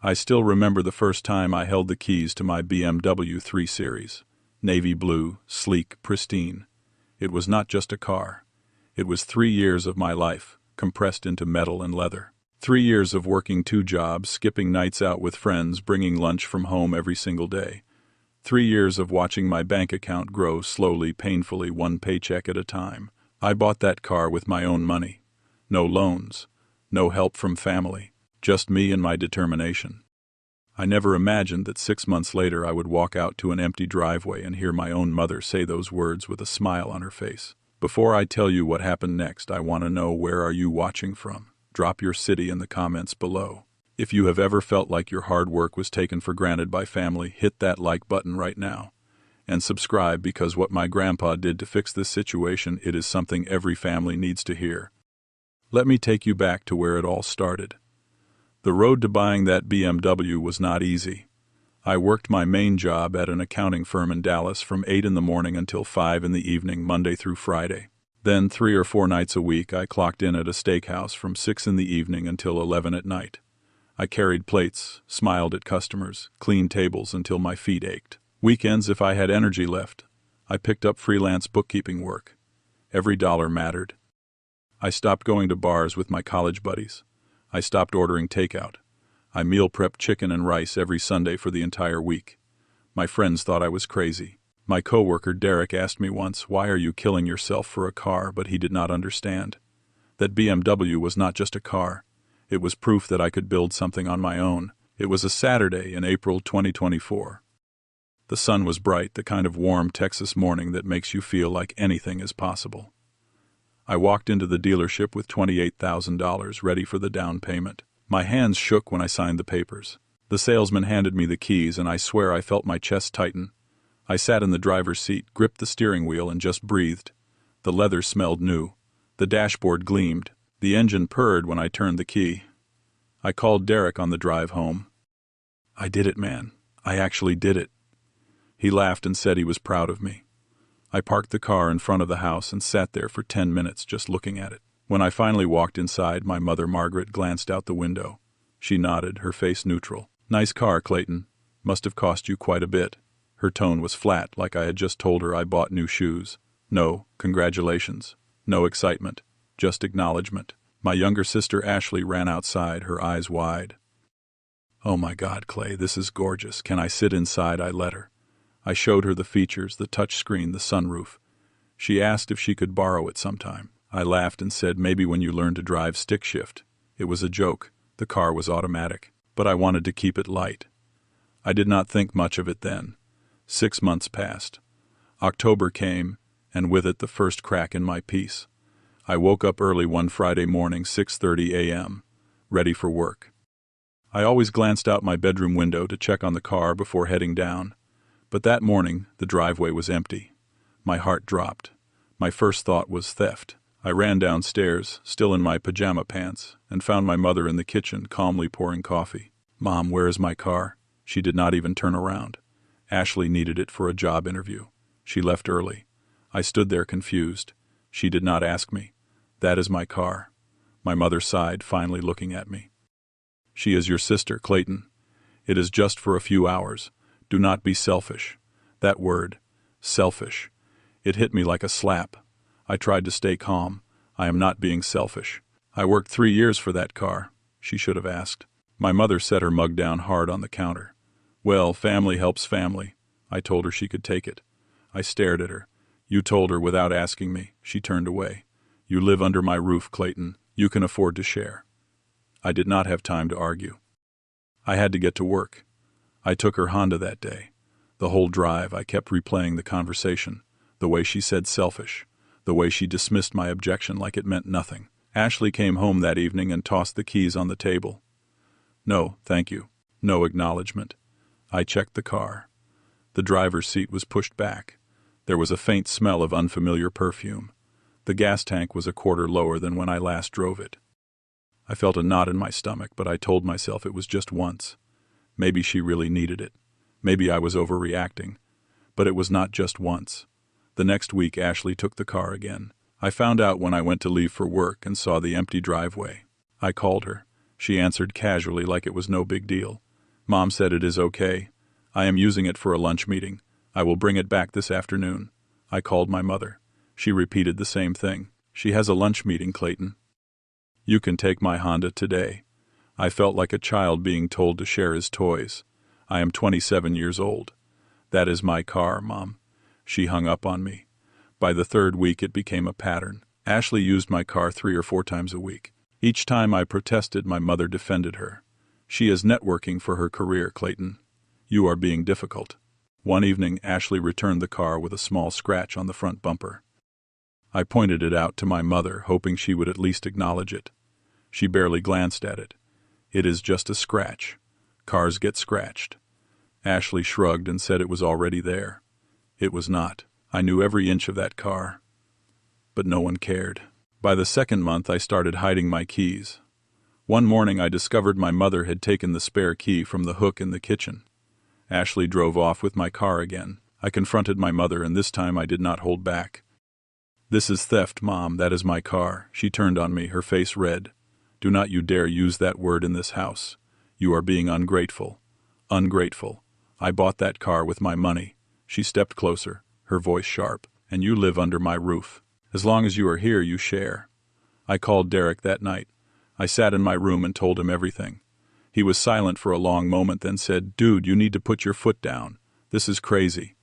I still remember the first time I held the keys to my BMW 3 Series. Navy blue, sleek, pristine. It was not just a car. It was 3 years of my life, compressed into metal and leather. 3 years of working 2 jobs, skipping nights out with friends, bringing lunch from home every single day. 3 years of watching my bank account grow slowly, painfully, one paycheck at a time. I bought that car with my own money. No loans. No help from family. Just me and my determination. I never imagined that 6 months later I would walk out to an empty driveway and hear my own mother say those words with a smile on her face. Before I tell you what happened next, I want to know, where are you watching from? Drop your city in the comments below. If you have ever felt like your hard work was taken for granted by family, hit that like button right now. And subscribe, because what my grandpa did to fix this situation, it is something every family needs to hear. Let me take you back to where it all started. The road to buying that BMW was not easy. I worked my main job at an accounting firm in Dallas from 8 in the morning until 5 in the evening, Monday through Friday. Then 3 or 4 nights a week I clocked in at a steakhouse from 6 in the evening until 11 at night. I carried plates, smiled at customers, cleaned tables until my feet ached. Weekends, if I had energy left, I picked up freelance bookkeeping work. Every dollar mattered. I stopped going to bars with my college buddies. I stopped ordering takeout. I meal prepped chicken and rice every Sunday for the entire week. My friends thought I was crazy. My coworker Derek asked me once, "Why are you killing yourself for a car?" But he did not understand. That BMW was not just a car. It was proof that I could build something on my own. It was a Saturday in April 2024. The sun was bright, the kind of warm Texas morning that makes you feel like anything is possible. I walked into the dealership with $28,000 ready for the down payment. My hands shook when I signed the papers. The salesman handed me the keys, and I swear I felt my chest tighten. I sat in the driver's seat, gripped the steering wheel, and just breathed. The leather smelled new. The dashboard gleamed. The engine purred when I turned the key. I called Derek on the drive home. "I did it, man. I actually did it." He laughed and said he was proud of me. I parked the car in front of the house and sat there for 10 minutes just looking at it. When I finally walked inside, my mother Margaret glanced out the window. She nodded, her face neutral. "Nice car, Clayton. Must have cost you quite a bit." Her tone was flat, like I had just told her I bought new shoes. No congratulations. No excitement. Just acknowledgement. My younger sister Ashley ran outside, her eyes wide. "Oh my God, Clay, this is gorgeous. Can I sit inside?" I let her. I showed her the features, the touch screen, the sunroof. She asked if she could borrow it sometime. I laughed and said, "Maybe when you learn to drive stick shift." It was a joke. The car was automatic, but I wanted to keep it light. I did not think much of it then. 6 months passed. October came, and with it the first crack in my piece. I woke up early one Friday morning, 6:30 a.m., ready for work. I always glanced out my bedroom window to check on the car before heading down. But that morning, the driveway was empty. My heart dropped. My first thought was theft. I ran downstairs, still in my pajama pants, and found my mother in the kitchen, calmly pouring coffee. "Mom, where is my car?" She did not even turn around. Ashley needed it for a job interview. She left early. I stood there confused. She did not ask me. "That is my car." My mother sighed, finally looking at me. "She is your sister, Clayton. It is just for a few hours. Do not be selfish." That word, selfish. It hit me like a slap. I tried to stay calm. "I am not being selfish. I worked 3 years for that car." She should have asked. My mother set her mug down hard on the counter. "Well, family helps family." I told her she could take it. I stared at her. "You told her without asking me." She turned away. "You live under my roof, Clayton. You can afford to share." I did not have time to argue. I had to get to work. I took her Honda that day. The whole drive I kept replaying the conversation, the way she said selfish, the way she dismissed my objection like it meant nothing. Ashley came home that evening and tossed the keys on the table. "No, thank you." No acknowledgement. I checked the car. The driver's seat was pushed back. There was a faint smell of unfamiliar perfume. The gas tank was a quarter lower than when I last drove it. I felt a knot in my stomach, but I told myself it was just once. Maybe she really needed it. Maybe I was overreacting. But it was not just once. The next week, Ashley took the car again. I found out when I went to leave for work and saw the empty driveway. I called her. She answered casually like it was no big deal. Mom said it is okay. I am using it for a lunch meeting. I will bring it back this afternoon. I called my mother. She repeated the same thing. She has a lunch meeting, Clayton. You can take my Honda today. I felt like a child being told to share his toys. I am 27 years old. That is my car, Mom. She hung up on me. By the third week it became a pattern. Ashley used my car 3 or 4 times a week. Each time I protested, my mother defended her. She is networking for her career, Clayton. You are being difficult. One evening, Ashley returned the car with a small scratch on the front bumper. I pointed it out to my mother, hoping she would at least acknowledge it. She barely glanced at it. It is just a scratch. Cars get scratched. Ashley shrugged and said it was already there. It was not. I knew every inch of that car. But no one cared. By the second month, I started hiding my keys. One morning, I discovered my mother had taken the spare key from the hook in the kitchen. Ashley drove off with my car again. I confronted my mother, and this time I did not hold back. This is theft, Mom. That is my car. She turned on me, her face red. Do not you dare use that word in this house. You are being ungrateful. Ungrateful. I bought that car with my money. She stepped closer, her voice sharp. And you live under my roof. As long as you are here, you share. I called Derek that night. I sat in my room and told him everything. He was silent for a long moment, then said, "Dude, you need to put your foot down. This is crazy."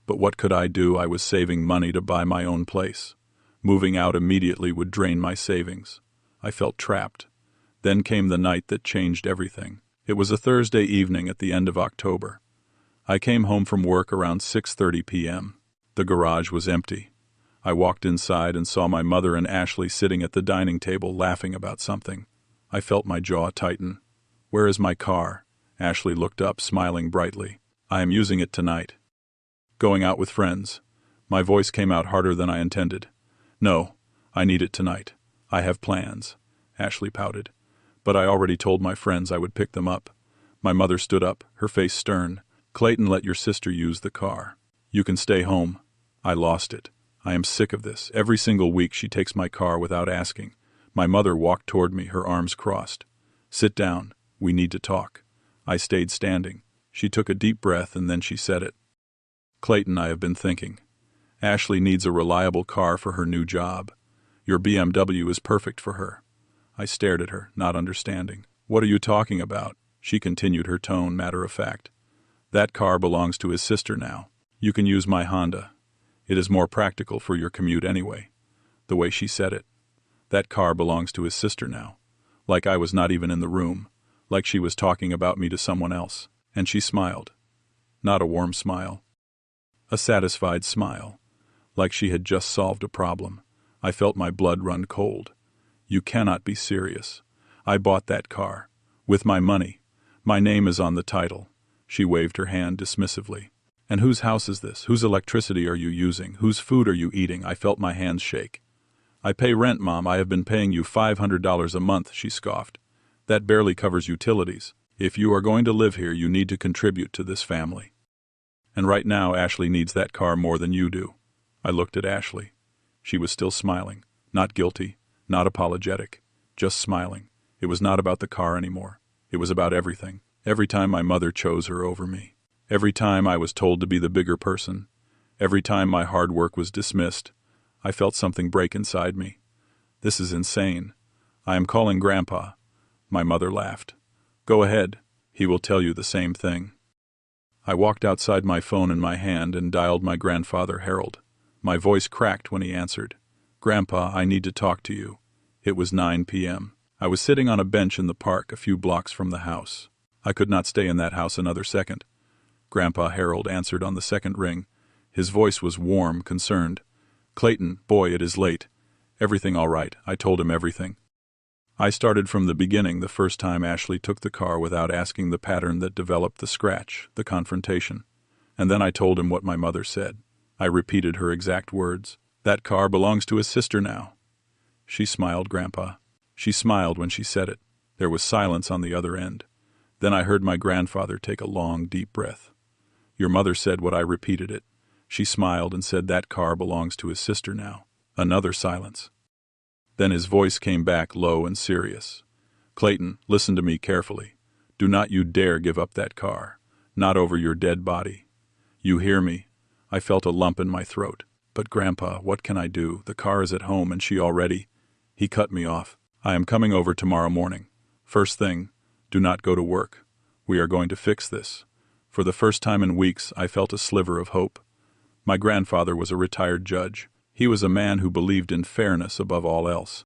But what could I do? I was saving money to buy my own place. Moving out immediately would drain my savings. I felt trapped. Then came the night that changed everything. It was a Thursday evening at the end of October. I came home from work around 6:30 p.m. The garage was empty. I walked inside and saw my mother and Ashley sitting at the dining table laughing about something. I felt my jaw tighten. "Where is my car?" Ashley looked up, smiling brightly. "I am using it tonight." "Going out with friends." My voice came out harder than I intended. "No, I need it tonight. I have plans." Ashley pouted. "But I already told my friends I would pick them up." My mother stood up, her face stern. "Clayton, let your sister use the car. You can stay home." I lost it. I am sick of this. Every single week she takes my car without asking. My mother walked toward me, her arms crossed. "Sit down. We need to talk." I stayed standing. She took a deep breath and then she said it. "Clayton, I have been thinking. Ashley needs a reliable car for her new job. Your BMW is perfect for her." I stared at her, not understanding. "What are you talking about?" She continued, her tone matter of fact. "That car belongs to his sister now. You can use my Honda. It is more practical for your commute anyway." The way she said it. That car belongs to his sister now. Like I was not even in the room. Like she was talking about me to someone else. And she smiled. Not a warm smile. A satisfied smile. Like she had just solved a problem. I felt my blood run cold. "You cannot be serious. I bought that car. With my money. My name is on the title." She waved her hand dismissively. "And whose house is this? Whose electricity are you using? Whose food are you eating?" I felt my hands shake. "I pay rent, Mom. I have been paying you $500 a month," she scoffed. "That barely covers utilities. If you are going to live here, you need to contribute to this family. And right now, Ashley needs that car more than you do." I looked at Ashley. She was still smiling. Not guilty, not apologetic, just smiling. It was not about the car anymore. It was about everything. Every time my mother chose her over me. Every time I was told to be the bigger person. Every time my hard work was dismissed. I felt something break inside me. "This is insane. I am calling Grandpa." My mother laughed. "Go ahead. He will tell you the same thing." I walked outside, my phone in my hand, and dialed my grandfather, Harold. My voice cracked when he answered. "Grandpa, I need to talk to you." It was 9 p.m. I was sitting on a bench in the park a few blocks from the house. I could not stay in that house another second. Grandpa Harold answered on the second ring. His voice was warm, concerned. "Clayton, boy, it is late. Everything all right?" I told him everything. I started from the beginning, the first time Ashley took the car without asking, the pattern that developed, the scratch, the confrontation. And then I told him what my mother said. I repeated her exact words. "That car belongs to his sister now." She smiled, Grandpa. She smiled when she said it. There was silence on the other end. Then I heard my grandfather take a long, deep breath. "Your mother said what I repeated it." She smiled and said, "That car belongs to his sister now." Another silence. Then his voice came back low and serious. "Clayton, listen to me carefully. Do not you dare give up that car. Not over your dead body. You hear me? I felt a lump in my throat. But Grandpa, what can I do? The car is at home and she already... He cut me off. I am coming over tomorrow morning. First thing, do not go to work. We are going to fix this. For the first time in weeks, I felt a sliver of hope. My grandfather was a retired judge. He was a man who believed in fairness above all else.